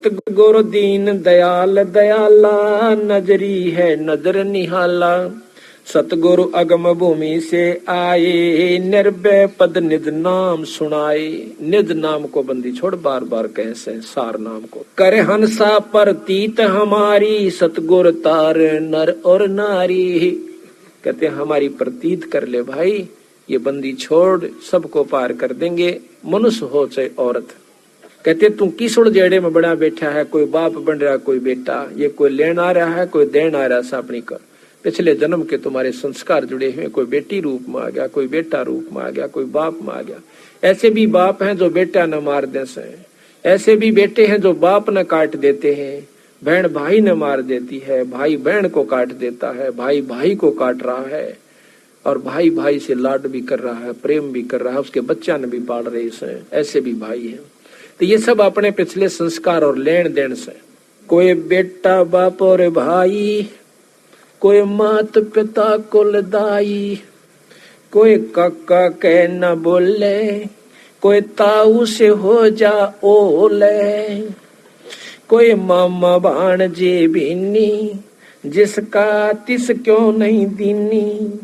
गुरु दीन दयाल दयाला, नजरी है नजर निहाला। सतगुरु अगम भूमि से आए, निर्भय पद निज नाम सुनाए। निज नाम को बंदी छोड़ बार बार कहे से सार नाम को। करे हंसा प्रतीत हमारी, सतगुरु तार नर और नारी। कहते हमारी प्रतीत कर ले भाई, ये बंदी छोड़ सबको पार कर देंगे, मनुष्य हो चाहे औरत। कहते तू किस उड़जेड़े में बड़ा बैठा है, कोई बाप बन रहा कोई बेटा, ये कोई लेन आ रहा है कोई देन आ रहा है। अपनी का पिछले जन्म के तुम्हारे संस्कार जुड़े हुए, कोई बेटी रूप में आ गया, कोई बेटा रूप में आ गया, कोई बाप में आ गया। ऐसे भी बाप हैं जो बेटा न मार दे से, ऐसे भी बेटे हैं जो बाप न काट देते हैं, बहन भाई न मार देती है, भाई बहन को काट देता है, भाई भाई को काट रहा है, और भाई भाई से लाड भी कर रहा है, प्रेम भी कर रहा है, उसके बच्चा ने भी पाल रहे से। ऐसे भी भाई हैं। तो ये सब अपने पिछले संस्कार और लेन देन से। कोई बेटा बाप और भाई, कोई मात पिता कुलदाई, कोई काका कह न बोले, कोई ताऊ से हो जा ओले, कोई मामा भाणजे बीनी, जिसका तिस क्यों नहीं दीनी,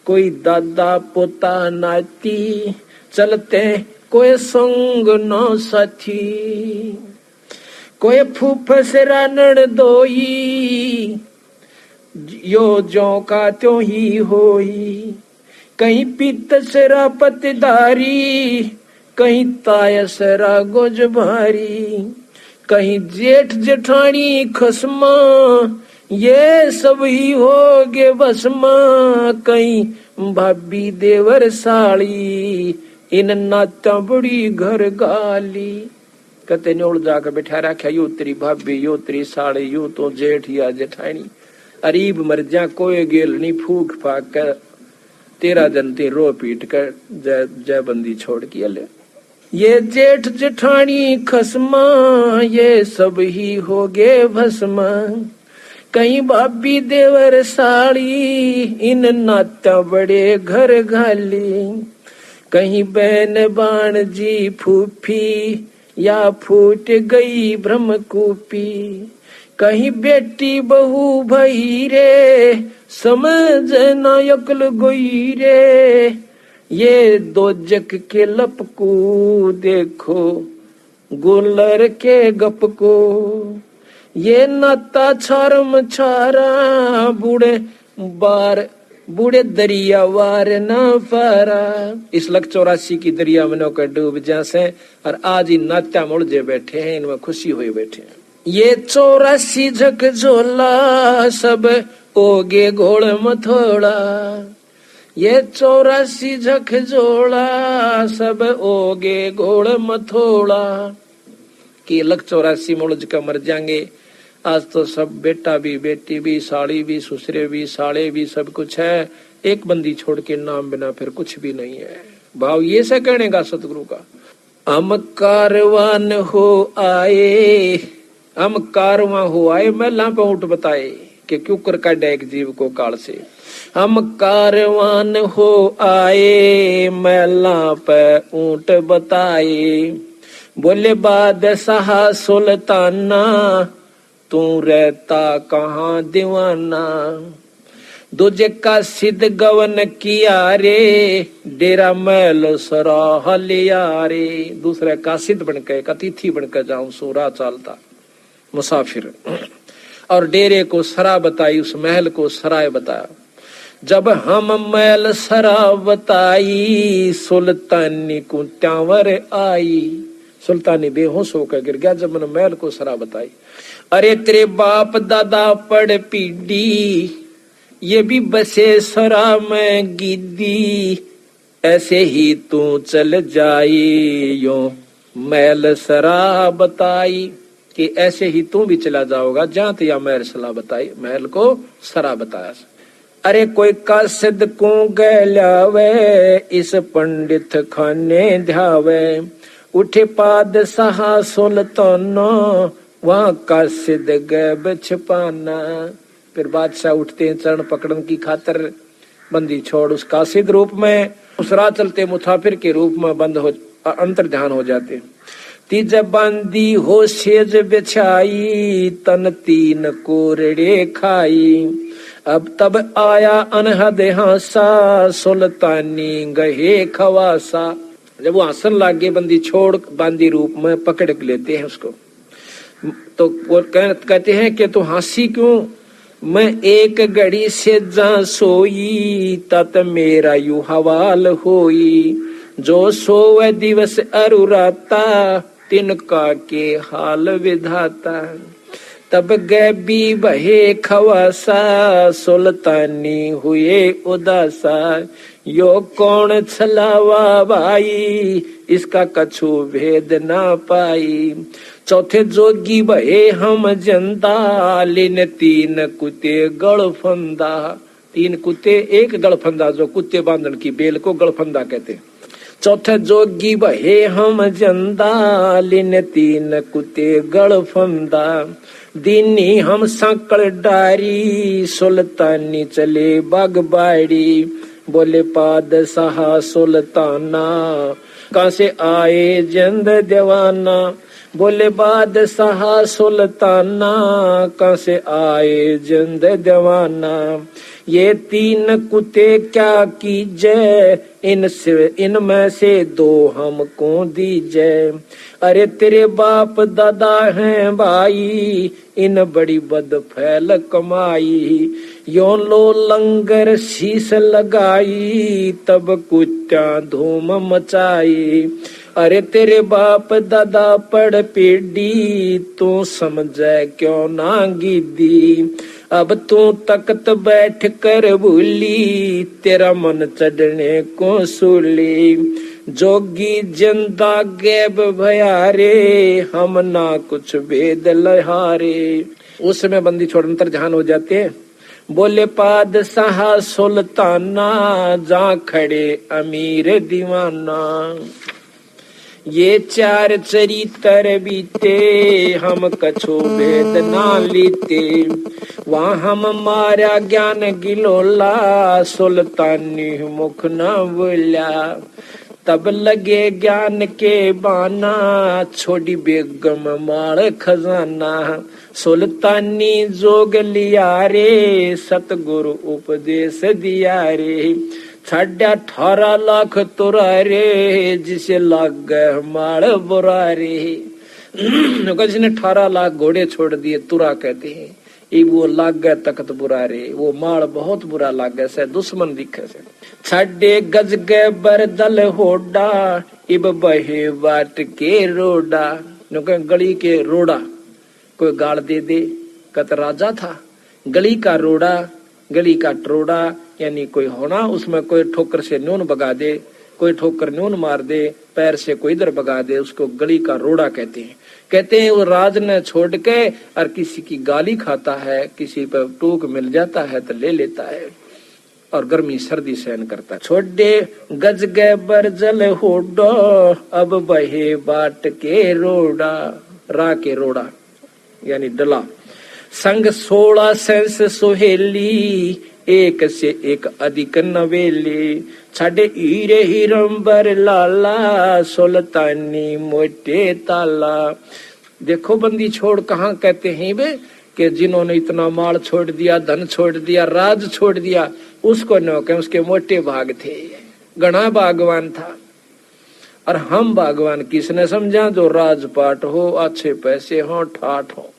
कोई दादा पोता नाती, चलते कोई संग न साथी, कोई फूफस रानड़ दोई, यो जो का त्यों ही होई, कहीं पितसरा पतदारी, कहीं तायसरा गोज भारी, कहीं जेठ जेठानी खसमा, ये सब ही हो गे बसमा, कहीं भाभी देवर साड़ी, इन नाता बड़ी घर गाली। कहते न्योड़ जाकर बैठा रखा, यो तेरी भाभी, यो तेरी साड़ी, यो तो जेठ या जेठानी। अरीब मर जा कोई गेल नहीं, फूक फाक कर तेरा जनती रो पीट कर जय जय बंदी छोड़ के ले। ये जेठ जेठानी खसमा, ये सब ही हो गे भस्मा, कहीं भाभी देवर साड़ी, इन नाता बड़े घर गाली, कहीं बहन बाण जी फूफी, या फूट गई ब्रह्मकूपी, कहीं बेटी बहू भई रे, समझ न अक्ल गोई रे, ये दो जग के लपकू, देखो गुलर के गप को, ये नाता छारम छारा, बूढ़े दरिया वार न पारा। इस लख 84 की दरिया में नौकर डूब जासे, और आज ही नात्या मुड़जे बैठे हैं, इनमें खुशी हुई बैठे हैं। ये 84 झक झोला, सब ओगे घोड़ मथोड़ा, ये 84 झक झोला, सब ओगे घोड़ मथोड़ा। कि लख 84 मुड़ज का मर जाएंगे। आज तो सब बेटा भी, बेटी भी, साड़ी भी, ससुरे भी, साले भी, सब कुछ है। एक बंदी छोड़ के नाम बिना फिर कुछ भी नहीं है। भाव ये से कहने का सतगुरु का, हम कारवान हो आए, हम कारवां हो आए, महला पे ऊँट बताए कि क्यों कर काटे एक जीव को काल से। हम कारवान हो आए, महला पे ऊँट बताए, बोले बादशाह सुल्ताना, तू रहता कहाँ दीवाना, दूजे का सिद्ध गवन किया रे, डेरा महल सराह लिया रे। दूसरे का सिद्ध बनकर, एक अतिथि बनकर जाऊं, सोरा चालता मुसाफिर, और डेरे को सरा बताई, उस महल को सराय बताया। जब हम महल सरा बताई, सुल्तानी को त्यावर आई। सुल्तानी बेहोश होकर गिर गया जब मैंने महल को सरा बताई। अरे तेरे बाप दादा पड़ पीडी, ये भी बसे सरा में गिद्दी, ऐसे ही तू चल जाई, यो महल सरा बताई। कि ऐसे ही तू भी चला जाओगा, जहाँ या महल सरा बताई, महल को सरा बताया। अरे कोई कासिद को गैलावे, इस पंडित खाने ध्यावे, उठे पादशाह सुल्ताना, वहां कासिद गैब छिपाना। फिर बादशाह उठते हैं चरण पकड़न की खातर, बंदी छोड़ उस कासिद रूप में, उस राह चलते मुसाफिर के रूप में बंद हो अंतर ध्यान हो जाते। तिज बांदी हो सेज बिछाई, तन तीन कोरड़े खाई। अब तब आया अनहद हासा, सुल्तानी गहे खवासा। जब वो हंसन लागे बंदी छोड़ बांदी रूप में पकड़ के लेते हैं उसको, तो वो कहते हैं कि तू हंसी क्यों? मैं एक घड़ी से जा सोई, तत मेरा यू हवाल होई। जो सोवे दिवस अरुराता, तिनका के हाल विधाता। तब गैबी बहे खवासा, सुल्तानी हुए उदासा। यो कौन छलावा भाई, इसका कछु भेद ना पाई। चौथे जोगी बहे हम जनता, लिन तीन कुत्ते गड़फंदा। तीन कुत्ते एक गड़फंदा, जो कुत्ते बांधन की बेल को गड़फंदा कहते। चौथे जोगी बहे हम जनता, लिन तीन कुत्ते गड़फंदा। दीनी हम सांकड़ डारी, सुल्तानी चले बागबाड़ी। बोले पादशाह सुल्ताना, कहाँ से आए जंद दीवाना। बोले बादशाह सुल्ताना, कहाँ से आए जंद दीवाना। ये तीन कुत्ते क्या कीजिए, इनमें से दो हमको दीजिए। अरे तेरे बाप दादा हैं भाई, इन बड़ी बद फैल कमाई। यो लो लंगर शीश लगाई, तब कुत्ता धूम मचाई। अरे तेरे बाप दादा पड़ पेडी, तू समझे क्यों ना गिद्दी। अब तू तख्त बैठ कर भूली, तेरा मन चढ़ने को सूली। जोगी जिंदा गैब भयारे, हम ना कुछ भेद लहारे। उस समय बंदी छोड़ अंतर ध्यान हो जाते हैं। बोले पादशाह सुल्ताना, जा खड़े अमीर दीवाना। ये चार चरित्र बीते, हम कछु भेद ना लीते। वहाँ हम मारा ज्ञान गिलोला, सुल्तानी मुख न बोला। तब लगे ज्ञान के बाना, छोड़ी बेगम माल खजाना। सुल्तानी जोग लिया रे, सतगुरु उपदेश दिया रे। 18.5 लाख तुरा रे, जिसे लाग गए माल बुरा रे। जिसने 18 लाख घोड़े छोड़ दिए तुरा कहते हैं। इब वो लाग गए तख्त बुरा रे, वो माल बहुत बुरा लाग गए से दुश्मन दिखे से। छड़े गज गए बरदल होडा, इब बहे बाट के रोडा। गली के रोडा कोई गाड़ दे दे, कत राजा था। गली का रोडा, गली का टरोडा, यानी कोई होना उसमें कोई ठोकर से न्यून बगा दे, कोई ठोकर न्यून मार दे, पैर से कोई इधर बगा दे, उसको गली का रोड़ा कहते हैं। कहते हैं वो राज ने छोड़ के और किसी की गाली खाता है, किसी पर टूक मिल जाता है तो ले लेता है और गर्मी सर्दी सहन करता है। छोड़े गज गए बरजल होडो, अब बहे बाट के रोड़ा। रा के रोड़ा यानी डला। संग 16 सेंस सुहेली, एक से एक अधिक नवेली। छड़े हीरे हिरंबर लाला, सुल्तानी मोटे ताला। देखो बंदी छोड़ कहाँ कहते हैं वे कि जिन्होंने इतना माल छोड़ दिया, धन छोड़ दिया, राज छोड़ दिया, उसको न कहें उसके मोटे भाग थे। गणा बागवान था। और हम बागवान किसने समझा? जो राजपाट हो, अच्छे पैसे हो, ठाठ हो।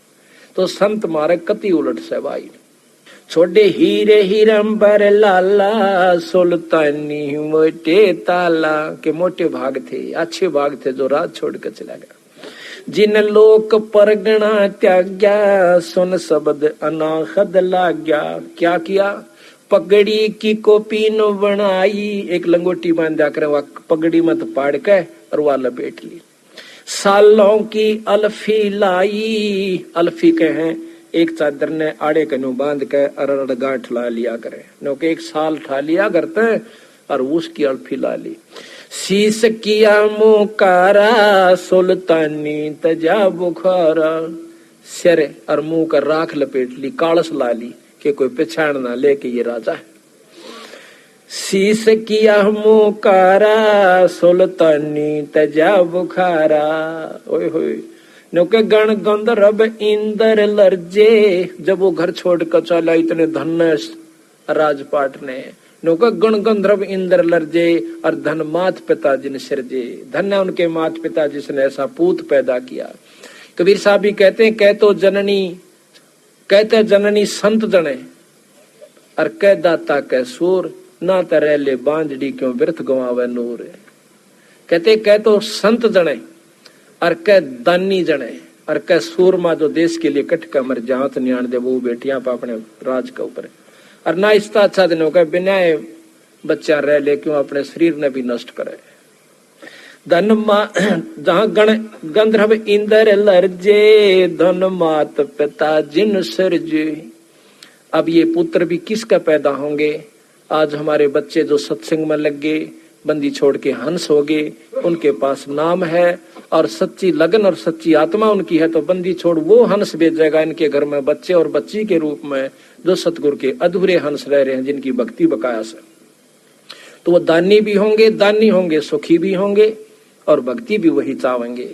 तो संत मारे कति उलट से भाई। छोड़े हीरे हिरंबर लाला, सुल्तानी मोटे ताला। के मोटे भाग थे, अच्छे भाग थे, जो राज छोड़ कर चला गया। जिन लोक परगना त्याग्या, सुन शब्द अनाहद लाग्या। क्या किया? पगड़ी की कोपी न बनाई, एक लंगोटी बांधा कर पगड़ी मत पाड़ के और वह लपेट ली। सालों की अल्फी लाई, अल्फी के हैं एक चादर ने आड़े कनु बांध के अरड़ गांठ ला लिया करे, नो के एक साल ठा लिया करते और उसकी अल्फी ला ली। शीश किया मुकारा, सुल्तानी तजा बुखारा। सिर और मुंह का राख लपेट ली, कालस ला ली कि कोई पहचान ना ले कि ये राजा है। शीस किया मोकारा सुल्तानी तजा बुखारा। ओए होए नौके गण गंधर्व इंद्र लर्जे। जब वो घर छोड़ कर चला इतने धन्य राजपाट ने, नौका गण गंधर्व इंद्र लर्जे और धन मात पिता जिन सिरजे। धन्य उनके मात पिता जिसने ऐसा पूत पैदा किया। कबीर साहब भी कहते हैं, कहते जननी संत जने और कह दाता कह सूर, ना तरह ले बांझड़ी क्यों व्यर्थ गवावे नूर। कहते कह तो संत जने और कह दानी जने और कह सूरमा जो देश के लिए कट कर मर जात न्याण दे वो बेटियां अपने राज के ऊपर। और ना इसका अच्छा दिनों का बिना बच्चा रह ले क्यों अपने शरीर ने भी नष्ट करे। धन जहां गण गंधर्व इंद्र लर्जे, धन मात पिता जिन सिरजे। अब ये पुत्र भी किसका पैदा होंगे। आज हमारे बच्चे जो सत्संग में लग गए, बंदी छोड़ के हंस हो गए, उनके पास नाम है और सच्ची लगन और सच्ची आत्मा उनकी है, तो बंदी छोड़ वो हंस भेजेगा इनके घर में बच्चे और बच्ची के रूप में जो सतगुरु के अधूरे हंस रह रहे हैं, जिनकी भक्ति बकाया से। तो वो दानी भी होंगे, सुखी भी होंगे और भक्ति भी वही चाहेंगे।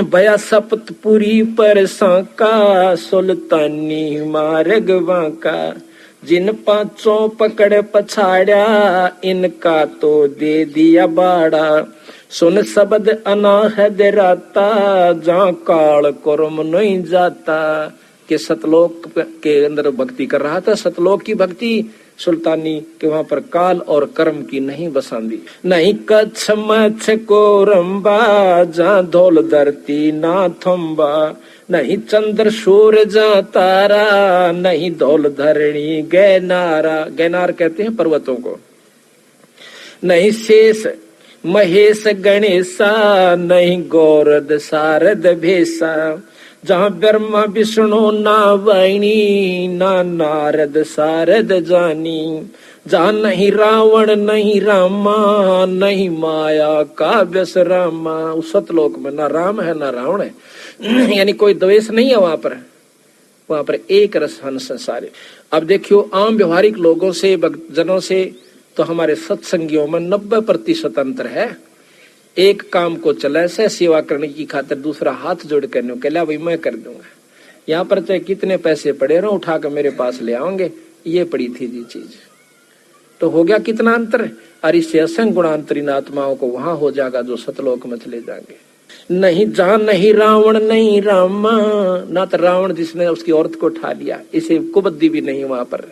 बया सप्तपुरी पर सांका सुल्तानी मार्ग वांका। जिन पांचों पकड़ पछाड़ा, इनका तो दे दिया बाड़ा। सुन शब्द अनाहद राता, जहाँ काल कर्म नहीं जाता। के सतलोक के अंदर भक्ति कर रहा था, सतलोक की भक्ति सुल्तानी के वहां पर काल और कर्म की नहीं बसांदी। नहीं कच्छ मच्छ को रंबा, जहाँ धौल धरती ना थम्बा। नहीं चंद्र सूर्य जा तारा, नहीं धौल धरणी गैनारा। गैनार कहते हैं पर्वतों को। नहीं शेष महेश गणेशा, नहीं गौरद सारद भेसा। जहाँ ब्रह्मा विष्णु ना वाणी, ना नारद सारद जानी। जहाँ नहीं रावण नहीं रामा, नहीं माया का व्यस रामा। उस सतलोक में ना राम है ना रावण है, यानी कोई द्वेष नहीं है वहां पर एक रस हंस सारे। अब देखियो आम व्यवहारिक लोगों से जनों से तो हमारे सत्संगियों में 90% अंतर है। एक काम को चला से सेवा करने की खातिर दूसरा हाथ जोड़ करने कहला भाई मैं कर दूंगा। यहाँ पर चाहे कितने पैसे पड़े रहो उठा कर मेरे पास ले आओगे, ये पड़ी थी जी चीज। तो हो गया कितना अंतर। और इससे असंग गुणांतरीन आत्माओं को वहां हो जाएगा जो सतलोक में चले जाएंगे। नहीं जहाँ नहीं रावण नहीं रामा, ना तो रावण जिसने उसकी औरत को उठा लिया, इसे कुबद्दी भी नहीं वहां पर,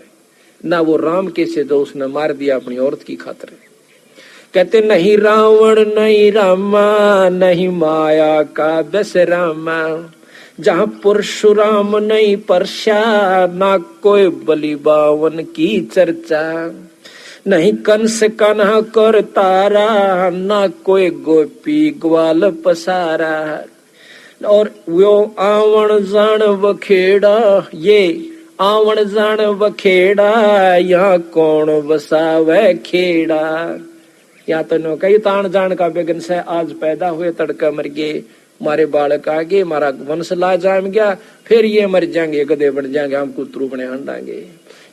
ना वो राम के से जो उसने मार दिया अपनी औरत की खातिर। कहते नहीं रावण नहीं रामा, नहीं माया का व्यस रामा। जहाँ परशुराम नहीं परशा, ना कोई बलि बावन की चर्चा। नहीं कंस कान्हा कर तारा, ना कोई गोपी ग्वाल पसारा। और वो आवण जान बखेड़ा, ये आवण जान बखेड़ा, यहाँ कौन बसावे खेड़ा। या तो नो कई तान जान का बेगन से आज पैदा हुए तड़का मर गए, मारे बालक आ गए, मारा वंश ला जाम गया, फिर ये मर जाएंगे, गधे बन जाएंगे, हम कुतरू बने हंडांगे।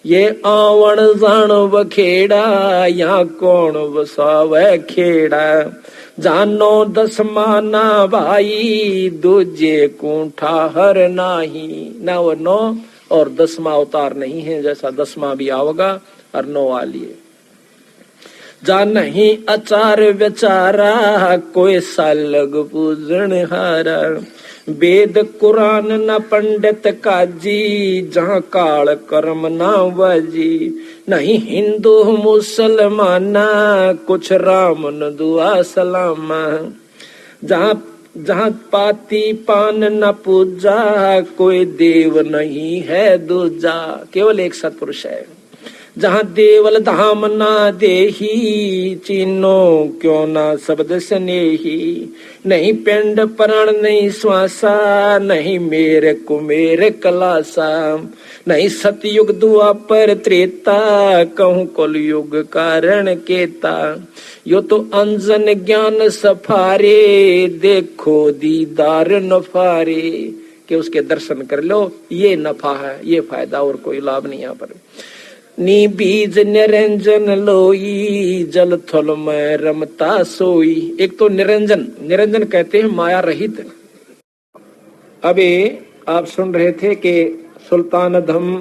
ये आवण जान बखेड़ा, यहाँ कौन बसावे खेड़ा। जानो दसमा ना भाई, दूजे कूठा हर नाही। ना वो 9 और 10वां अवतार नहीं है, जैसा 10वां भी आओगा और 9 आ लिए। जा नहीं अचार बेचारा, कोई सालग पूजन हारा। वेद कुरान न पंडित काजी, जहाँ काल कर्म ना बाजी। नहीं हिंदू मुसलमाना, कुछ राम न दुआ सलामा। जहाँ पाती पान न पूजा, कोई देव नहीं है दूजा। केवल एक सत्पुरुष है। जहाँ देवल धाम ना देही, चीनो क्यों ना शब्द स्नेही। नहीं पिंड प्राण नहीं श्वासा, नहीं मेरे कुमेर कलासा। नहीं सतयुग द्वापर त्रेता, कहूँ कलयुग कारण केता। यो तो अंजन ज्ञान सफारे, देखो दीदार नफारे। कि उसके दर्शन कर लो, ये नफा है, ये फायदा, और कोई लाभ नहीं यहाँ पर। नी बीज निरंजन लोई जल थल में रमता सोई। एक तो निरंजन, निरंजन कहते हैं माया रहित। अभी आप सुन रहे थे कि सुल्तान धम